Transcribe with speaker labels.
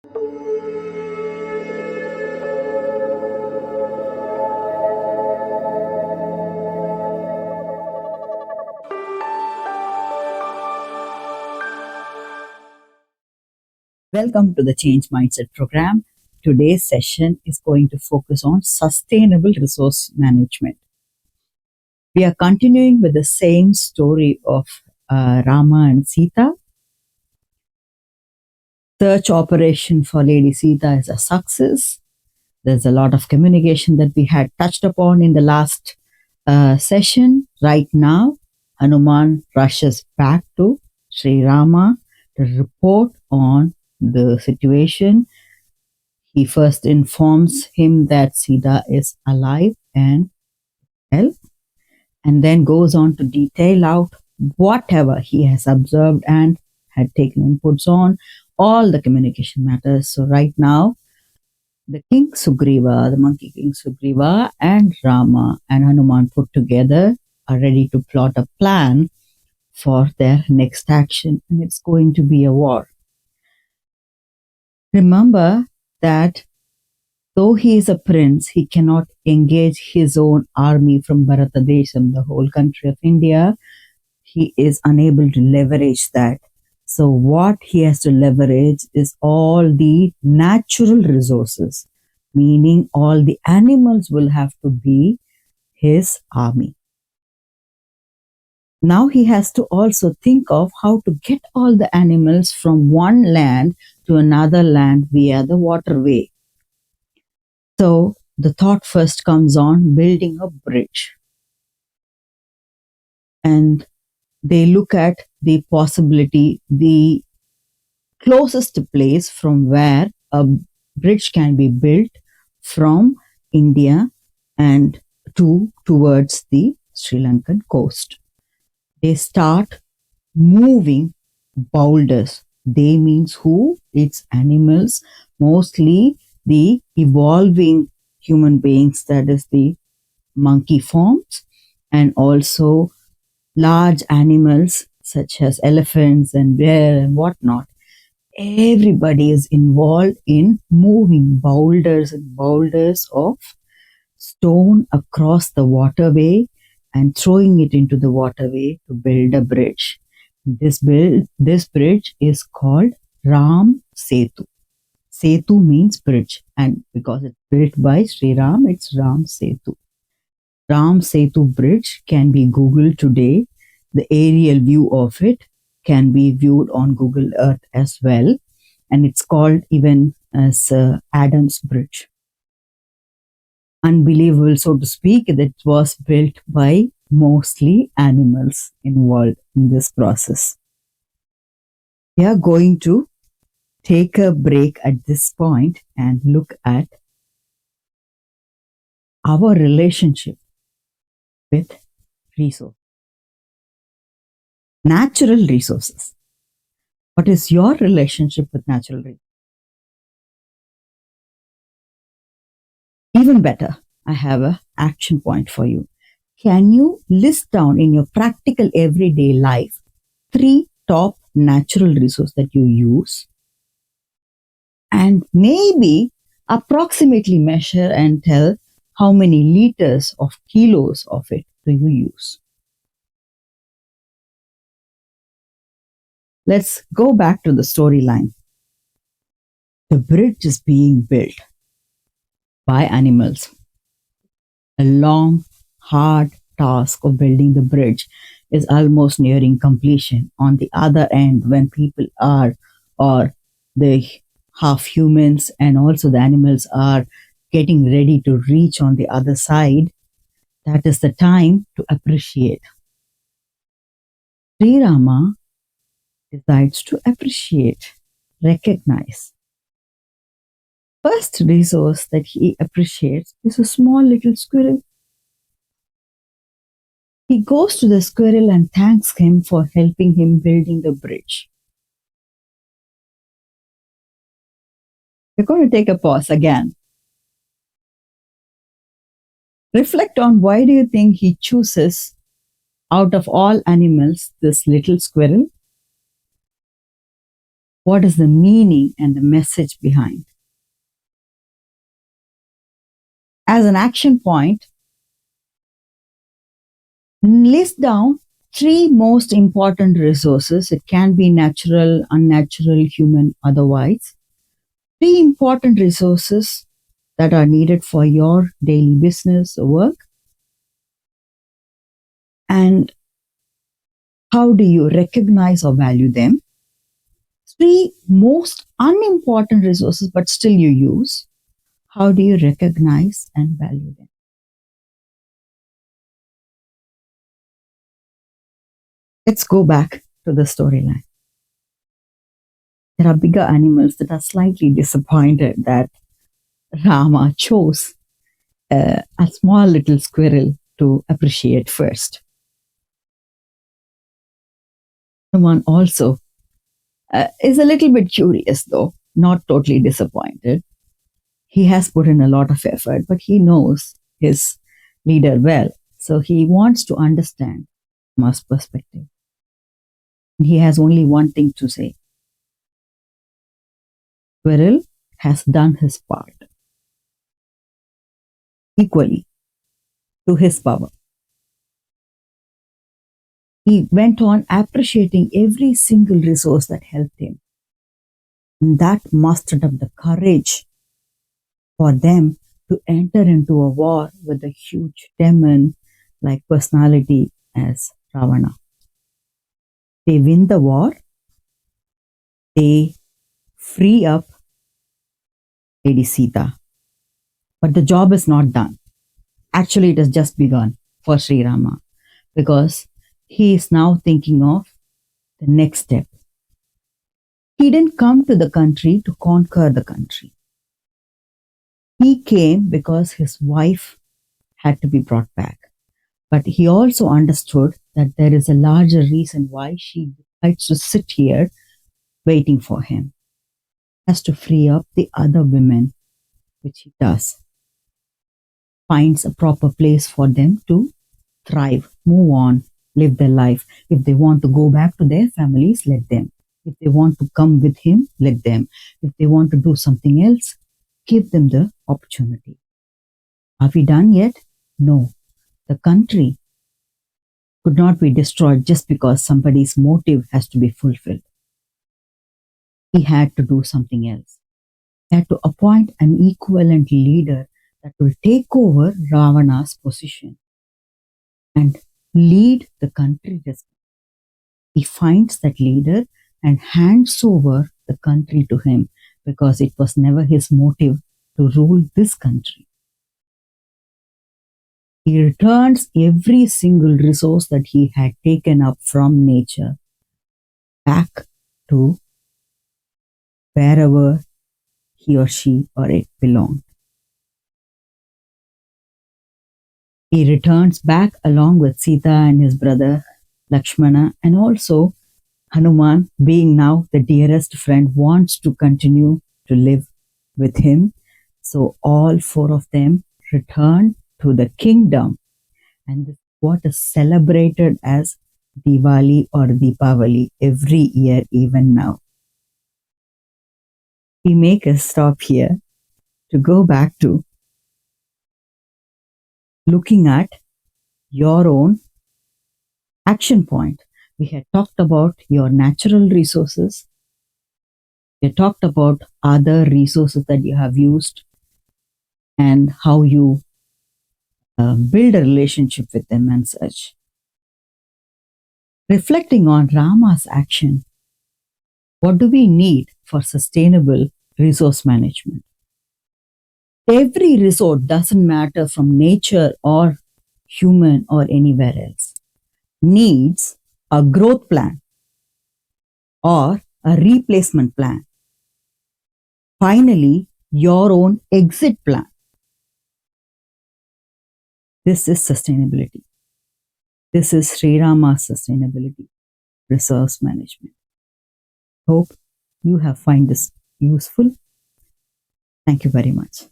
Speaker 1: Welcome to the Change Mindset program. Today's session is going to focus on sustainable resource management. We are continuing with the same story of Rama and Sita. Search operation for Lady Sita is a success. There's a lot of communication that we had touched upon in the last session. Right now, Hanuman rushes back to Sri Rama to report on the situation. He first informs him that Sita is alive and well, and then goes on to detail out whatever he has observed and had taken inputs on, all the communication matters. So right now, the King Sugriva, the monkey King Sugriva, and Rama and Hanuman put together are ready to plot a plan for their next action, and it's going to be a war. Remember that though he is a prince, he cannot engage his own army from Bharatadesham, the whole country of India. He is unable to leverage that. So what he has to leverage is all the natural resources, meaning all the animals will have to be his army. Now he has to also think of how to get all the animals from one land to another land via the waterway. So the thought first comes on building a bridge. And they look at the possibility, the closest place from where a bridge can be built from India and towards the Sri Lankan coast. They start moving boulders. They means who? It's animals, mostly the evolving human beings, that is the monkey forms, and also large animals such as elephants and bear and whatnot. Everybody is involved in moving boulders and boulders of stone across the waterway and throwing it into the waterway to build a bridge. This bridge is called Ram Setu. Setu means bridge, and because it's built by Sri Ram, it's Ram Setu. Ram Setu bridge can be Googled today. The aerial view of it can be viewed on Google Earth as well, and it's called even as Adam's Bridge. Unbelievable, so to speak, that it was built by mostly animals involved in this process. We are going to take a break at this point and look at our relationship with resources. Natural resources. What is your relationship with natural resources? Even better, I have an action point for you. Can you list down in your practical everyday life 3 top natural resources that you use, and maybe approximately measure and tell how many liters of kilos of it do you use? Let's go back to the storyline. The bridge is being built by animals. A long, hard task of building the bridge is almost nearing completion. On the other end, when people are, or the half humans and also the animals are getting ready to reach on the other side, that is the time to appreciate. Sri Rama decides to appreciate, recognize. First resource that he appreciates is a small little squirrel. He goes to the squirrel and thanks him for helping him building the bridge. We're going to take a pause again. Reflect on why do you think he chooses, out of all animals, this little squirrel? What is the meaning and the message behind? As an action point, list down three most important resources. It can be natural, unnatural, human, otherwise. Three important resources that are needed for your daily business or work. And how do you recognize or value them? Three most unimportant resources, but still you use. How do you recognize and value them? Let's go back to the storyline. There are bigger animals that are slightly disappointed that Rama chose a small little squirrel to appreciate first. Hanuman also is a little bit curious, though, not totally disappointed. He has put in a lot of effort, but he knows his leader well. So he wants to understand Rama's perspective. He has only one thing to say. Squirrel has done his part equally to his power. He went on appreciating every single resource that helped him. And that mustered up the courage for them to enter into a war with a huge demon like personality as Ravana. They win the war, they free up Lady Sita. But the job is not done. Actually, it has just begun for Sri Rama because he is now thinking of the next step. He didn't come to the country to conquer the country. He came because his wife had to be brought back. But he also understood that there is a larger reason why she decides to sit here waiting for him. He has to free up the other women, which he does. Finds a proper place for them to thrive, move on, live their life. If they want to go back to their families, let them. If they want to come with him, let them. If they want to do something else, give them the opportunity. Are we done yet? No. The country could not be destroyed just because somebody's motive has to be fulfilled. He had to do something else. He had to appoint an equivalent leader that will take over Ravana's position and lead the country. He finds that leader and hands over the country to him because it was never his motive to rule this country. He returns every single resource that he had taken up from nature back to wherever he or she or it belonged. He returns back along with Sita and his brother Lakshmana, and also Hanuman, being now the dearest friend, wants to continue to live with him. So all four of them return to the kingdom, and this is what is celebrated as Diwali or Deepavali every year, even now. We make a stop here to go back to looking at your own action point. We had talked about your natural resources. We had talked about other resources that you have used and how you build a relationship with them and such. Reflecting on Rama's action, what do we need for sustainable resource management? Every resource, doesn't matter from nature or human or anywhere else, needs a growth plan or a replacement plan. Finally, your own exit plan. This is sustainability. This is Sri Rama's sustainability, resource management. Hope you have find this useful. Thank you very much.